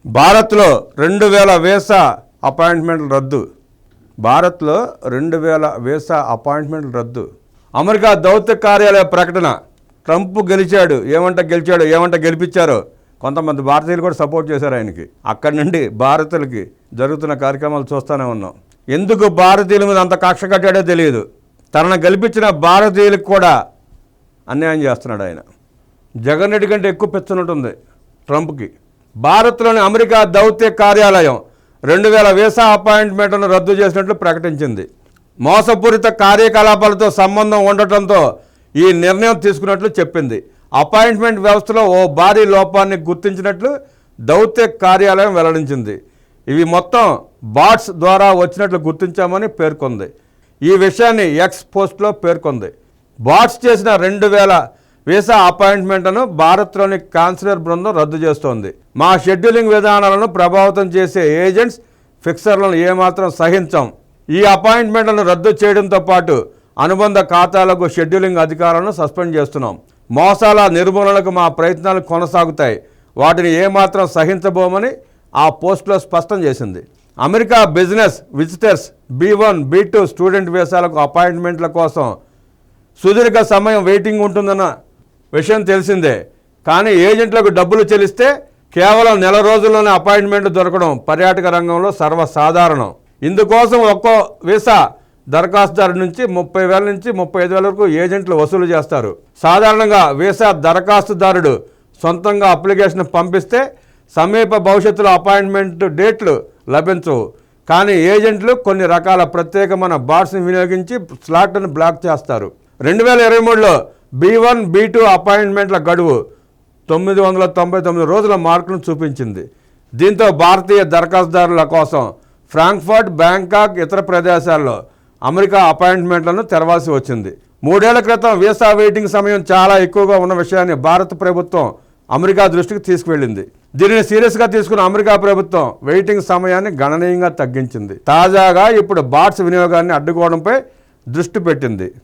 భారత్లో 2000 వీసా అపాయింట్మెంట్లు రద్దు. భారత్లో 2000 వీసా అపాయింట్మెంట్లు రద్దు. అమెరికా దౌత్య కార్యాలయ ప్రకటన. ట్రంప్ గెలిచాడు, ఏమంట గెలిపించారో కొంతమంది భారతీయులు కూడా సపోర్ట్ చేశారు ఆయనకి. అక్కడి నుండి భారతీయులకి జరుగుతున్న కార్యక్రమాలు చూస్తూనే ఉన్నాం. ఎందుకు భారతీయుల మీద అంత కక్ష కట్టాడో తెలియదు. తనను గెలిపించిన భారతీయులకు కూడా అన్యాయం చేస్తున్నాడు ఆయన. జగన్ రెడ్డి కంటే ఎక్కువ పెచ్చనుంటుంది ట్రంప్కి. భారత్లోని అమెరికా దౌత్య కార్యాలయం 2000 వీసా అపాయింట్మెంట్లను రద్దు చేసినట్లు ప్రకటించింది. మోసపూరిత కార్యకలాపాలతో సంబంధం ఉండటంతో ఈ నిర్ణయం తీసుకున్నట్లు చెప్పింది. అపాయింట్మెంట్ వ్యవస్థలో ఓ భారీ లోపాన్ని గుర్తించినట్లు దౌత్య కార్యాలయం వెల్లడించింది. ఇవి మొత్తం బాట్స్ ద్వారా వచ్చినట్లు గుర్తించామని పేర్కొంది. ఈ విషయాన్ని ఎక్స్ పోస్ట్లో పేర్కొంది. బాట్స్ చేసిన 2000 వీసా అపాయింట్మెంట్లను భారత్లోని కాన్సులర్ బృందం రద్దు చేస్తోంది. మా షెడ్యూలింగ్ విధానాలను ప్రభావితం చేసే ఏజెంట్స్, ఫిక్సర్లను ఏమాత్రం సహించాం. ఈ అపాయింట్మెంట్లను రద్దు చేయడంతో పాటు అనుబంధ ఖాతాలకు షెడ్యూలింగ్ అధికారులను సస్పెండ్ చేస్తున్నాం. మోసాల నిర్మూలనకు మా ప్రయత్నాలు కొనసాగుతాయి. వాటిని ఏమాత్రం సహించబోమని ఆ పోస్టులో స్పష్టం చేసింది. America business visitors, B1, B2 student వీసాలకు అపాయింట్మెంట్ల కోసం సుదీర్ఘ సమయం వెయిటింగ్ ఉంటుందన్న విషయం తెలిసిందే. కానీ ఏజెంట్లకు డబ్బులు చెల్లిస్తే కేవలం నెల రోజుల్లోనే అపాయింట్మెంట్ దొరకడం పర్యాటక రంగంలో సర్వసాధారణం. ఇందుకోసం ఒక్కో వీసా దరఖాస్తుదారు నుంచి 30,000 నుంచి 35,000 వరకు ఏజెంట్లు వసూలు చేస్తారు. సాధారణంగా వీసా దరఖాస్తుదారుడు సొంతంగా అప్లికేషన్ పంపిస్తే సమీప భవిష్యత్తులో అపాయింట్మెంట్ డేట్లు లభించవు. కానీ ఏజెంట్లు కొన్ని రకాల ప్రత్యేకమైన బాట్స్ని వినియోగించి స్లాట్లను బ్లాక్ చేస్తారు. 2023లో B1, B2 అపాయింట్మెంట్ల గడువు 999 రోజుల మార్కును చూపించింది. దీంతో భారతీయ దరఖాస్తుదారుల కోసం ఫ్రాంక్ఫర్ట్, బ్యాంకాక్, ఇతర ప్రదేశాల్లో అమెరికా అపాయింట్మెంట్లను తెరవాల్సి వచ్చింది. 3 ఏళ్ల క్రితం వీసా వెయిటింగ్ సమయం చాలా ఎక్కువగా ఉన్న విషయాన్ని భారత ప్రభుత్వం అమెరికా దృష్టికి తీసుకువెళ్ళింది. దీనిని సీరియస్గా తీసుకున్న అమెరికా ప్రభుత్వం వెయిటింగ్ సమయాన్ని గణనీయంగా తగ్గించింది. తాజాగా ఇప్పుడు బాట్స్ వినియోగాన్ని అడ్డుకోవడంపై దృష్టి పెట్టింది.